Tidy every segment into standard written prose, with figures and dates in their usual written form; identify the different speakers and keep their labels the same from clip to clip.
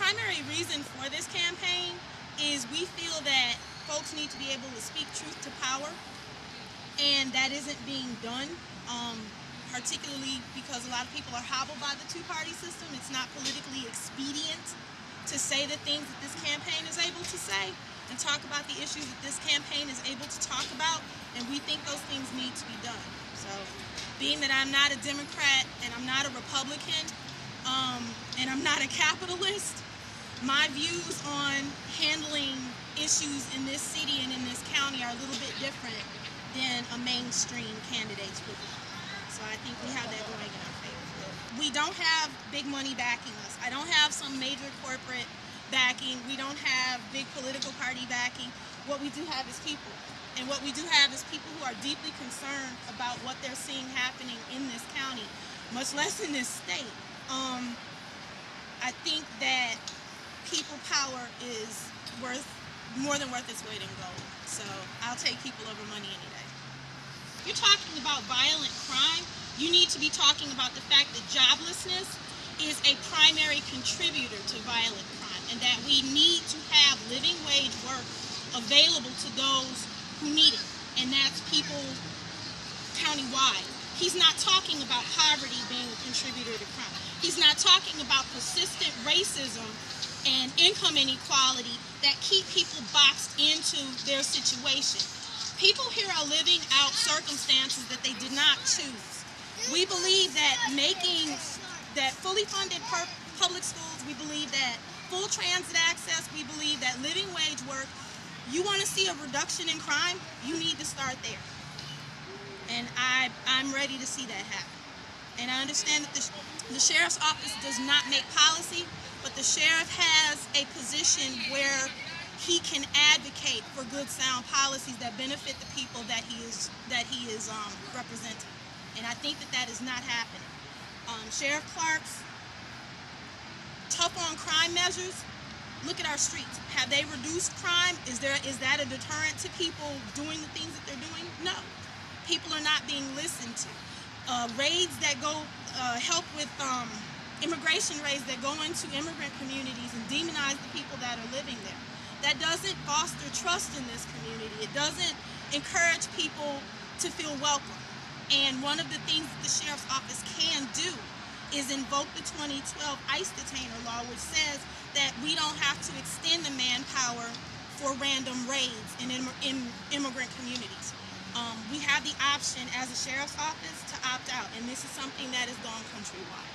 Speaker 1: primary reason for this campaign is we feel that folks need to be able to speak truth to power, and that isn't being done, particularly because a lot of people are hobbled by the two-party system. It's not politically expedient to say the things that this campaign is able to say and talk about the issues that this campaign is able to talk about, and we think those things need to be done. So, being that I'm not a Democrat and I'm not a Republican, and I'm not a capitalist, my views on handling issues in this city and in this county are a little bit different than a mainstream candidate's would be. So I think we have that going in our favor. We don't have big money backing us. I don't have some major corporate backing. We don't have big political party backing. What we do have is people. And what we do have is people who are deeply concerned about what they're seeing happening in this county, much less in this state. I think that people power is more than worth its weight in gold. So I'll take people over money any day. If you're talking about violent crime, you need to be talking about the fact that joblessness is a primary contributor to violent crime, and that we need to have living wage work available to those who need it, and that's people countywide. He's not talking about poverty being a contributor to crime. He's not talking about persistent racism and income inequality that keep people boxed into their situation. People here are living out circumstances that they did not choose. We believe that making that fully funded public schools, we believe that full transit access, we believe that living wage work. You want to see a reduction in crime, you need to start there. And I'm ready to see that happen. And I understand that the sheriff's office does not make policy, but the sheriff has a position where he can advocate for good, sound policies that benefit the people that he is representing. And I think that is not happening. Sheriff Clark's tough on crime measures. Look at our streets. Have they reduced crime? Is that a deterrent to people doing the things that they're doing? No. People are not being listened to. Raids that go help with immigration raids that go into immigrant communities and demonize the people that are living there. That doesn't foster trust in this community. It doesn't encourage people to feel welcome. And one of the things that the sheriff's office can do is invoke the 2012 ICE detainer law, which says that we don't have to extend the manpower for random raids in immigrant communities. We have the option as a sheriff's office to opt out, and this is something that is gone countrywide.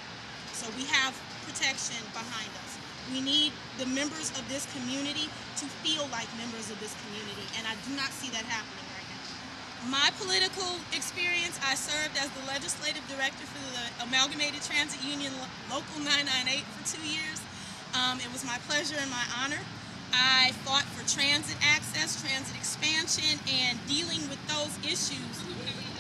Speaker 1: So we have protection behind us. We need the members of this community to feel like members of this community, and I do not see that happening right now. My political experience, I served as the legislative director for the Amalgamated Transit Union Local 998 for 2 years. It was my pleasure and my honor. I fought for transit access, transit expansion, and dealing with those issues.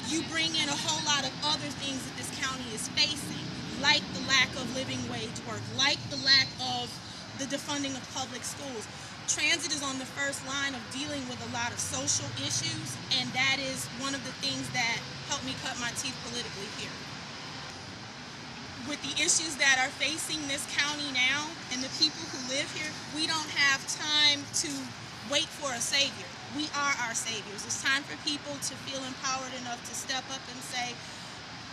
Speaker 1: You bring in a whole lot of other things that this county is facing, like the lack of living wage work, like the lack of the defunding of public schools. Transit is on the first line of dealing with a lot of social issues, and that is one of the things that helped me cut my teeth politically here. With the issues that are facing this county now and the people who live here, we don't have time to wait for a savior. We are our saviors. It's time for people to feel empowered enough to step up and say,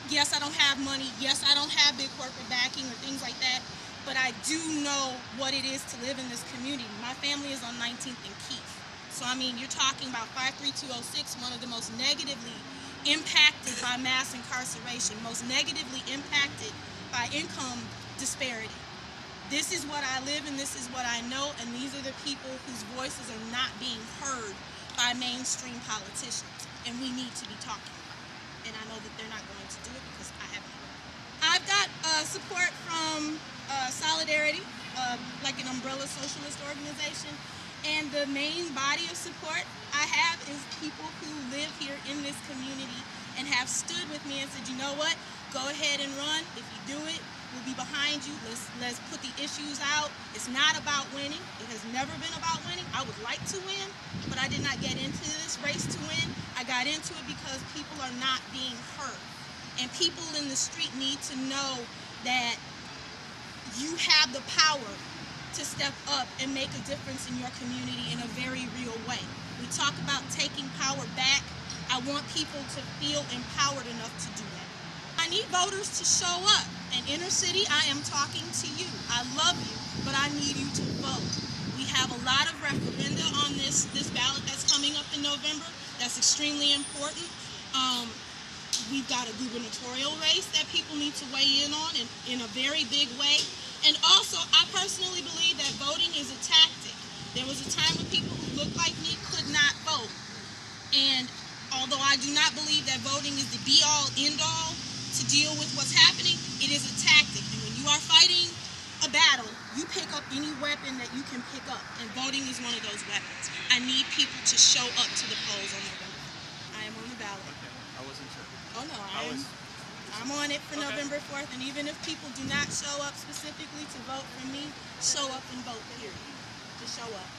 Speaker 1: yes, I don't have money. Yes, I don't have big corporate backing or things like that, but I do know what it is to live in this community. My family is on 19th and Keith. So, I mean, you're talking about 53206, one of the most negatively impacted by mass incarceration, most negatively impacted by income disparity. This is what I live and this is what I know, and these are the people whose voices are not being heard by mainstream politicians, and we need to be talking about it. And I know that they're not going to do it because I haven't heard. I've got support from Solidarity, like an umbrella socialist organization, and the main body of support I have is people who live here in this community and have stood with me and said, you know what, go ahead and run. If you do it, we'll be behind you. Let's put the issues out. It's not about winning. It has never been about winning. I would like to win, but I did not get into this race to win. I got into it because people are not being heard. And people in the street need to know that you have the power to step up and make a difference in your community in a very real way. We talk about taking power back. I want people to feel empowered enough to do that. I need voters to show up. In inner city, I am talking to you. I love you, but I need you to vote. We have a lot of referenda on this ballot that's coming up in November. That's extremely important. We've got a gubernatorial race that people need to weigh in on in a very big way. And also, I personally believe that voting is a tactic. There was a time when people who looked like me could not vote. And although I do not believe that voting is the be-all, end-all to deal with what's happening, it is a tactic. And when you are fighting a battle, you pick up any weapon that you can pick up. And voting is one of those weapons. I need people to show up to the polls on November. I am on the ballot.
Speaker 2: Okay, I wasn't sure.
Speaker 1: Oh no, I'm on it for November 4th, and even if people do not show up specifically to vote for me, show up and vote, period. Just show up.